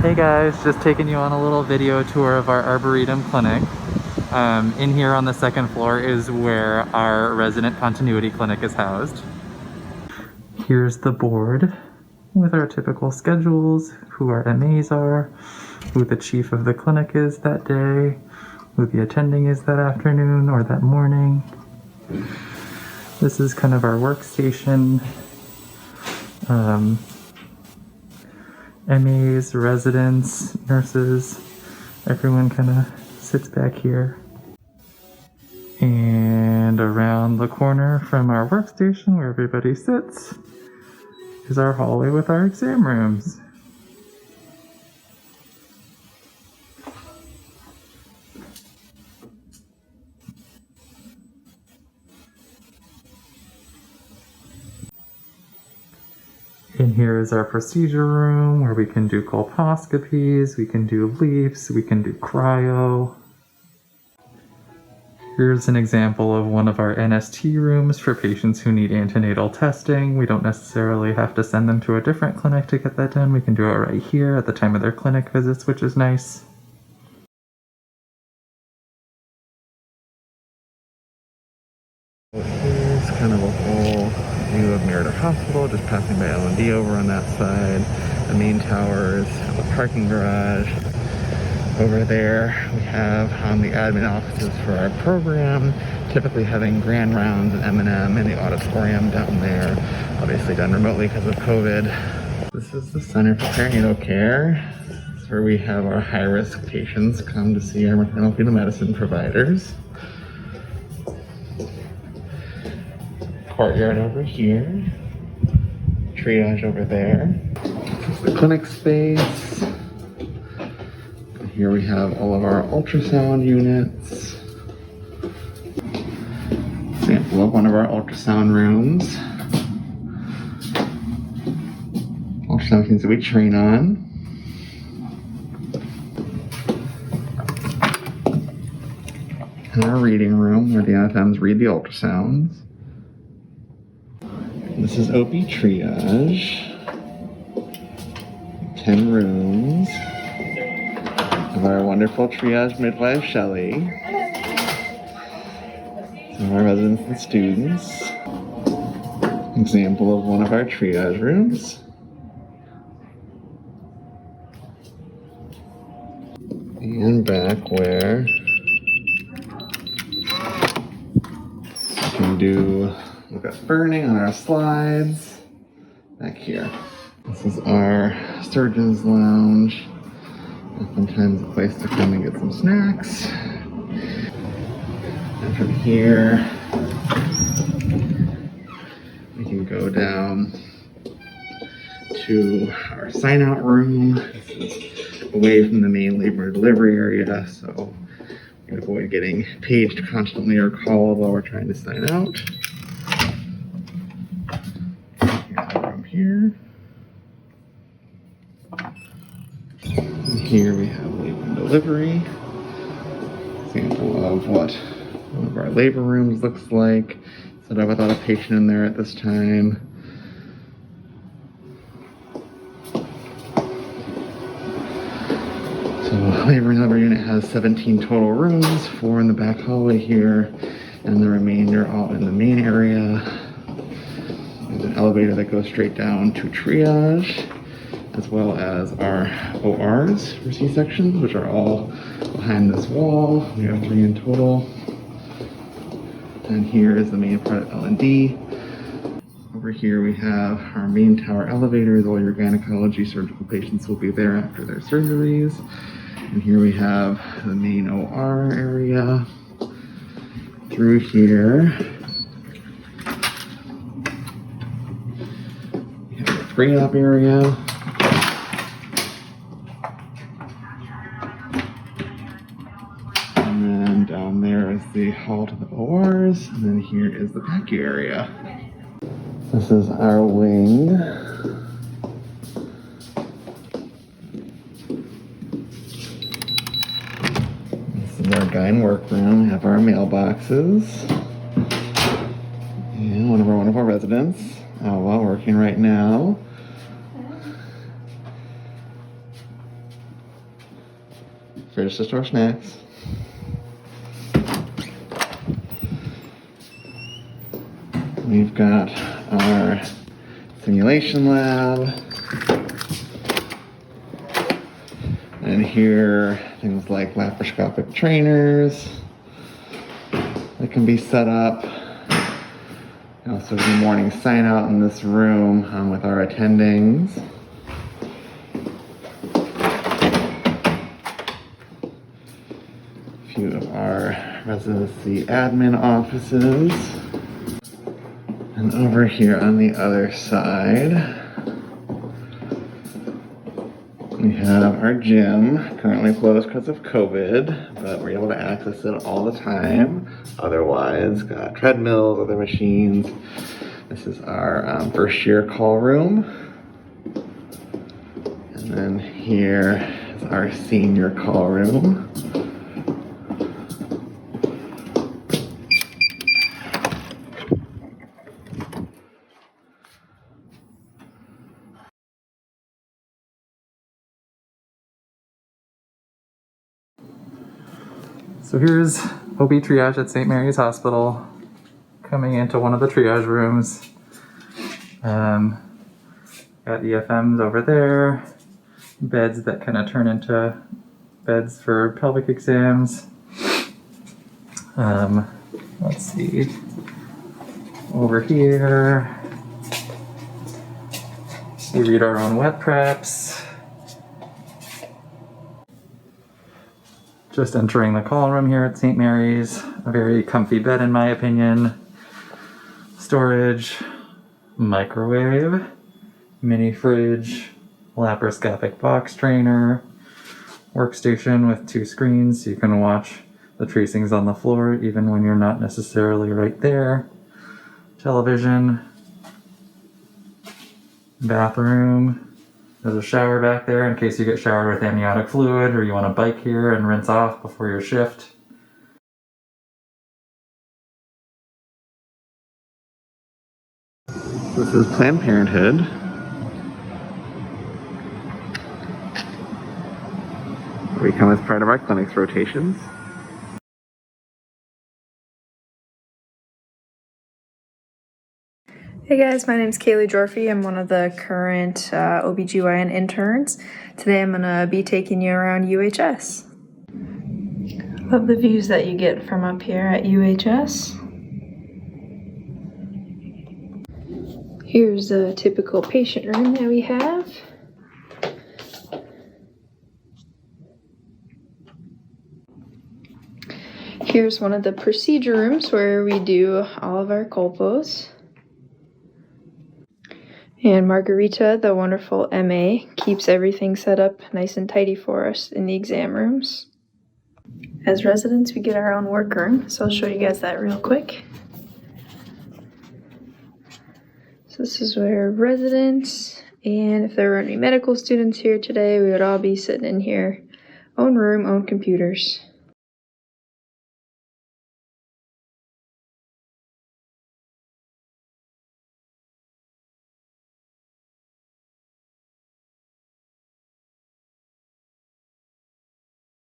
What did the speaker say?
Hey guys, just taking you on a little video tour of our Arboretum Clinic. In here on the second floor is where our resident continuity clinic is housed. Here's the board with our typical schedules, who our MAs are, who the chief of the clinic is that day, who the attending is that afternoon or that morning. This is kind of our workstation. MAs, residents, nurses, everyone kind of sits back here. And around the corner from our workstation where everybody sits is our hallway with our exam rooms. And here is our procedure room where we can do colposcopies, we can do leaps, we can do cryo. Here's an example of one of our NST rooms for patients who need antenatal testing. We don't necessarily have to send them to a different clinic to get that done. We can do it right here at the time of their clinic visits, which is nice. Here's kind of a whole view of Meriter Hospital, just passing by L&D over on that side. The main towers, the parking garage. Over there we have the admin offices for our program, typically having grand rounds and M&M in the auditorium down there, obviously done remotely because of COVID. This is the Center for Perinatal Care. This is where we have our high-risk patients come to see our maternal fetal medicine providers. Courtyard over here, triage over there. This is the clinic space. Here we have all of our ultrasound units. Sample of one of our ultrasound rooms. Ultrasound machines that we train on. And our reading room where the NFMs read the ultrasounds. This is OB Triage. 10 rooms. Of our wonderful triage midwife, Shelley. Some of our residents and students. Example of one of our triage rooms. And back where we can do, we've got burning on our slides. Back here. This is our surgeon's lounge. Oftentimes a place to come and get some snacks. And from here, we can go down to our sign-out room. This is away from the main labor and delivery area, so we can avoid getting paged constantly or called while we're trying to sign out. Here's our room here. Here we have labor and delivery. Example of what one of our labor rooms looks like. Set up without a patient in there at this time. So labor and delivery unit has 17 total rooms, 4 in the back hallway here, and the remainder all in the main area. There's an elevator that goes straight down to triage, as well as our ORs for C-sections, which are all behind this wall. We have 3 in total. And here is the main part of L&D. Over here we have our main tower elevators. All your gynecology surgical patients will be there after their surgeries. And here we have the main OR area. Through here, we have the pre-op area. Down there is the hall to the ORs, and then here is the PACU area. This is our wing. This is our gyne workroom. We have our mailboxes. And one of our wonderful residents, Alwa, working right now. fridge to store snacks. We've got our simulation lab. And here, things like laparoscopic trainers that can be set up. Also the morning sign out in this room with our attendings. A few of our residency admin offices. And over here on the other side, we have our gym, currently closed because of COVID, but we're able to access it all the time. Otherwise, got treadmills, other machines. This is our first year call room. And then here is our senior call room. So here's OB Triage at St. Mary's Hospital, coming into one of the triage rooms. Got EFMs over there, beds that kind of turn into beds for pelvic exams. Let's see, over here, we read our own wet preps. Just entering the call room here at St. Mary's. A very comfy bed in my opinion. Storage, microwave, mini fridge, laparoscopic box trainer, workstation with 2 screens so you can watch the tracings on the floor even when you're not necessarily right there. Television, bathroom. There's a shower back there in case you get showered with amniotic fluid or you want to bike here and rinse off before your shift. This is Planned Parenthood. We come as part of our clinic's rotations. Hey guys, my name is Kaylee Jorfy. I'm one of the current OBGYN interns. Today I'm going to be taking you around UHS. Love the views that you get from up here at UHS. Here's a typical patient room that we have. Here's one of the procedure rooms where we do all of our colpos. And Margarita, the wonderful MA, keeps everything set up nice and tidy for us in the exam rooms. As residents, we get our own workroom, so I'll show you guys that real quick. So this is where residents, and if there were any medical students here today, we would all be sitting in here. Own room, own computers.